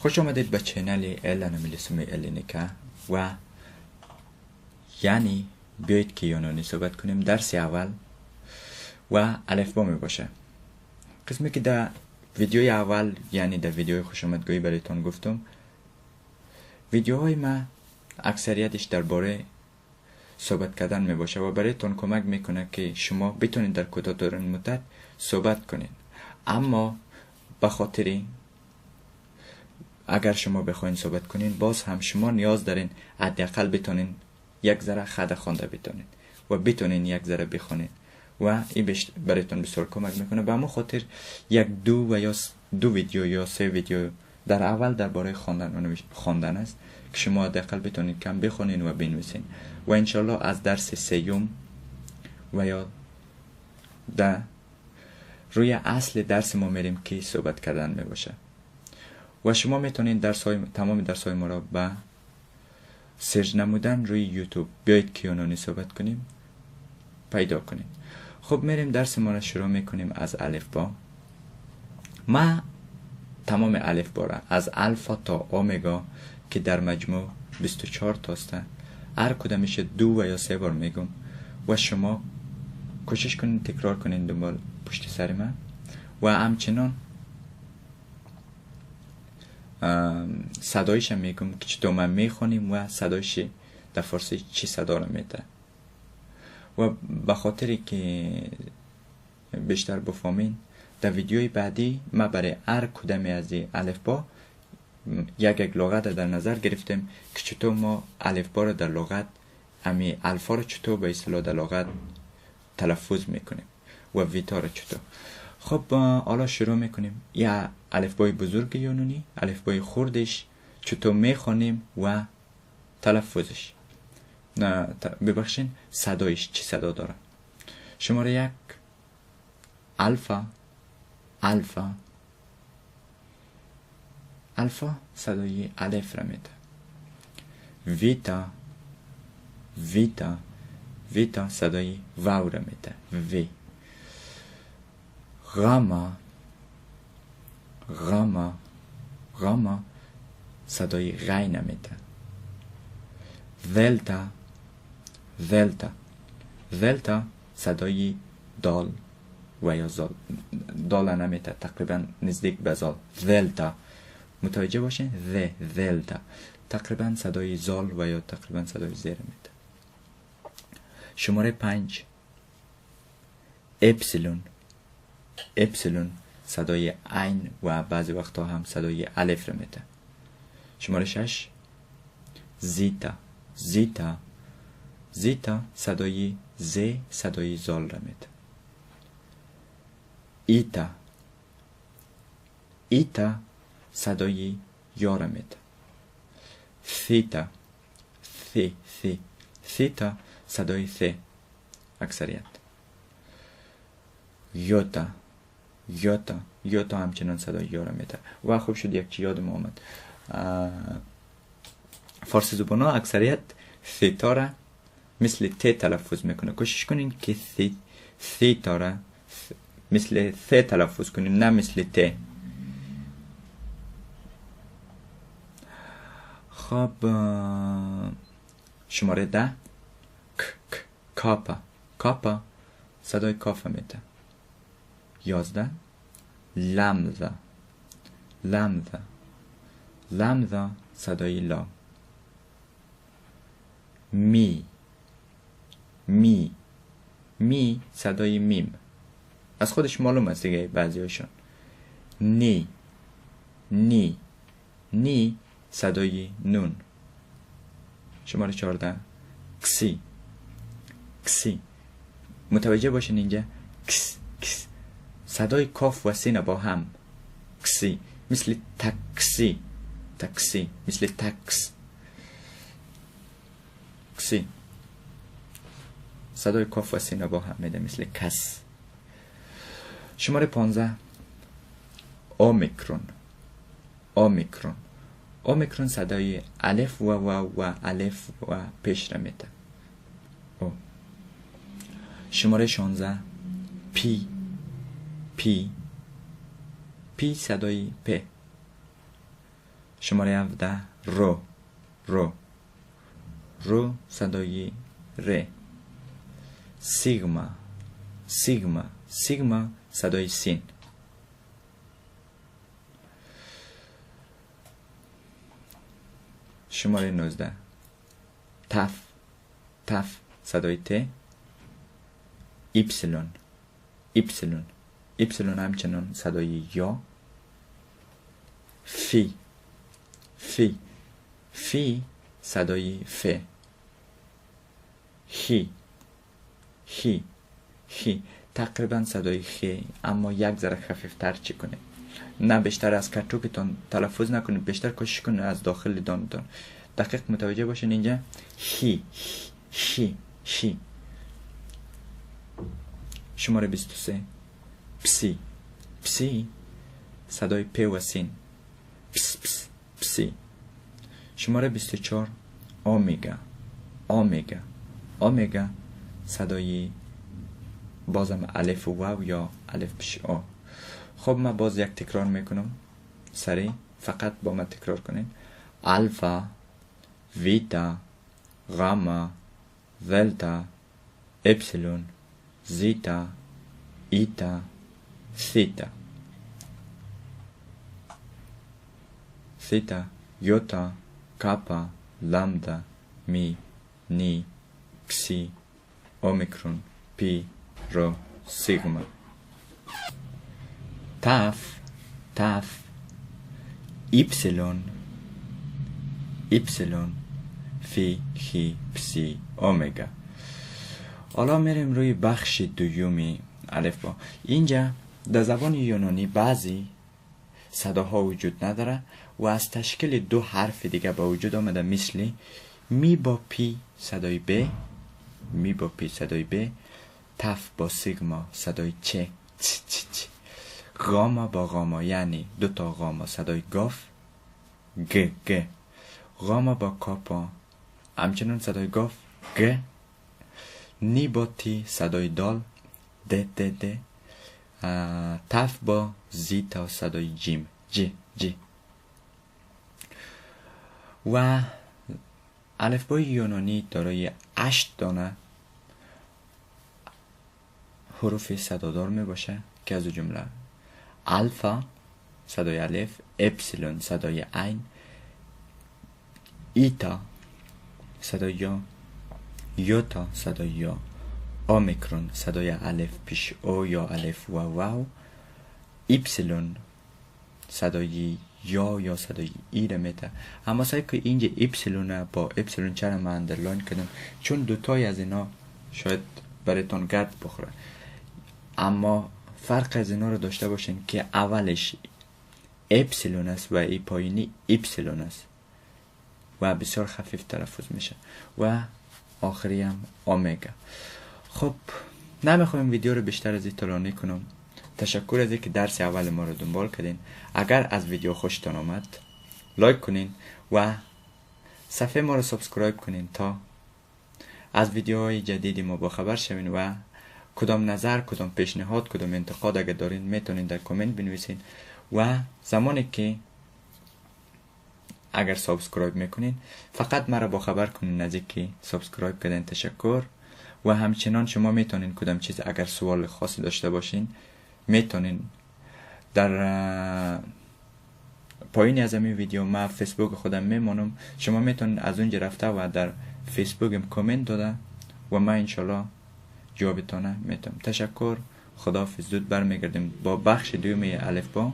خوش آمدید به چینل الان ملیسم الینیکا و یعنی بیایید که یونانی صحبت کنیم. درس اول و الفبا می باشه. قسمی که در ویدیوی اول یعنی در ویدیوی خوش آمدگویی برایتان گفتم، ویدیوهای ما اکثریتش درباره صحبت کردن می باشه و برایتان کمک میکنه که شما بتونید در کوتاه‌ترین مدت صحبت کنید. اما به خاطر اگر شما بخواین صحبت کنین، باز هم شما نیاز دارین حداقل بتونین یک ذره خط خوانده بتونین و بتونین یک ذره بخونین و این برایتون بسیار کمک میکنه. به همون خاطر دو ویدیو یا 3 ویدیو در اول درباره خواندن است که شما حداقل بتونین کم بخونین و بنویسین و انشالله از درس سیوم و یا در روی اصل درس ما میریم که صحبت کردن میباشه و شما میتونین تمام درس های ما را با سرچ نمودن روی یوتیوب بیایید که یونانی صحبت کنیم پیدا کنیم. خب میریم درس ما را شروع میکنیم از الفبا. ما تمام الفبا را از الفا تا اومگا که در مجموع 24 تاست، هر کدامش 2 و یا 3 بار میگم و شما کوشش کنین تکرار کنین دنبال پشت سر من و همچنان صدایش هم میگم که چطور من میخونیم و صدایش در فارسی چی صدا رو میده و به خاطری که بیشتر بفهمین در ویدیوی بعدی ما برای هر کدام از این الفبا یک لغت در نظر گرفتیم که چطور ما الفبا رو در لغت امی الفا رو چطور به اصطلاح در لغت تلفظ میکنیم و ویتا رو چطور. خب حالا شروع میکنیم. یا الفبای بزرگ یونانی، الفبای خردش چطور میخونیم و تلفظش، نه ببخشین صدایش چی صدا داره. شماره 1 الفا. الفا صدای الف را میده. ویتا صدای واو را میده. وی. غاما صدای غی نمیده. ولتا صدای دال و یا زال. دال نمیده، تقریبا نزدیک به زال. ولتا متوجه باشین. ولتا تقریبا صدای زال و یا تقریبا صدای زیر میده. شماره 5 اپسیلون صدای عین و بعضی وقتا هم صدای الف را میده. شماره 6 زیتا صدای ز صدای زال را میده. ایتا صدای یا را میده. ثیتا صدای ث اکثریت. یوتا همچنان صدای یا را میده. و خوب شد یک چی یادم آمد، فارسی زبان ها اکثریت ثیتا را مثل ت تلفظ میکنه. کوشش کنین که ثیتا را مثل ث تلفظ کنین، نه مثل ت. خب شماره 10 کاپا صدای کاف میده. 11 لمزا صدای لا. می صدای میم، از خودش معلوم است دیگه بعضی هاشون. نی صدای نون. شماره 14 کسی متوجه باشین اینجا کس صدای کاف و سین با هم. کسی مثل تاکسی مثل تاکس. کسی صدای کاف و سین با هم میده مثل کس. شماره 15 اومیکرون صدای الف و واو و الف و پیش را میده. شماره 16 پی صدای پ. شماره 17 رو رو رو صدای ر. سیگما سیگما سیگما صدای سین. شماره 19 تف تف صدای ت. ایپسیلون ایپسیلون ایپسیلون همچنان صدای یا. فی فی فی صدای ف. هی هی هی تقریبا صدای خی، اما یک ذره خفیفتر چی کنه، نه بیشتر از کتوکتون تلفظ نکنید، بیشتر کوشش کنید از داخل دانتون دقیق متوجه باشین. اینجا هی هی هی. شماره 23 پسی پسی صدای پ و سین. پس پس پسی. شماره 24 اومیگا اومیگا اومیگا صدای بازم الف و واو یا الف پیش او. خب من باز یک تکرار میکنم سریع، فقط با من تکرار کنین. الفا ویتا غاما دلتا اپسیلون زیتا ایتا ثیتا. ثیتا یوتا کاپا لامدا می نی پسی اومیکرون پی رو سیگما. تاف تاف ایپسیلون ایپسیلون فی خی پسی اومگا. حالا میریم روی بخش دومی الفبا. اینجا در زبان یونانی بعضی صداها وجود نداره و از تشکیل دو حرف دیگه به وجود آمده، مثل می با پی صدای ب، می با پی صدای ب، تف با سیگما صدای چ چ چ چ، غاما با غاما یعنی دو تا غاما صدای گاف گ گ، غاما با کاپا همچنان صدای گاف گ، نی با تی صدای دال د د د، تف با زیتا صدای جیم ج ج. و الفبای یونانی دارای 8 دانه حروف صدادار می باشه که از جمله الفا صدای الف، اپسیلون صدای عین، ایتا صدای یا، یوتا صدای یا، اومیکرون صدای الف پیش او یا الف و واو، ایپسیلون صدای یا صدای ای را میته. اما سعی که اینجا ایپسیلون با اپسیلون چرا من اندرلاین کردم، چون دوتای از اینا شاید برایتون گرد بخوره، اما فرق از اینا رو داشته باشین که اولش اپسیلون است و ای پایینی ایپسیلون است و بسیار خفیف تلفظ میشه، و آخری هم اومگا. خب نمیخوایم ویدیو رو بیشتر از این طولانی کنم. تشکر از اینکه درس اول ما رو دنبال کردین. اگر از ویدیو خوشتون آمد لایک کنین و صفحه ما رو سابسکرایب کنین تا از ویدیوهای جدیدی ما با خبر شوین، و کدام نظر، کدام پیشنهاد، کدام انتقاد اگر دارین میتونین در کامنت بنویسین، و زمانی که اگر سابسکرایب میکنین فقط مرا با خبر کنین از اینکه سابسکرایب کردین. تشکر. و همچنان شما میتونین کدام چیز اگر سوال خاصی داشته باشین میتونین در پایین از این ویدیو ما فیسبوک خودم میمونم، شما میتونین از اونجا رفته و در فیسبوکم کامنت داده و ما انشالله جوابتانه میتونم. تشکر. خداحافظ. زود برمیگردیم با بخش دوم الفبا.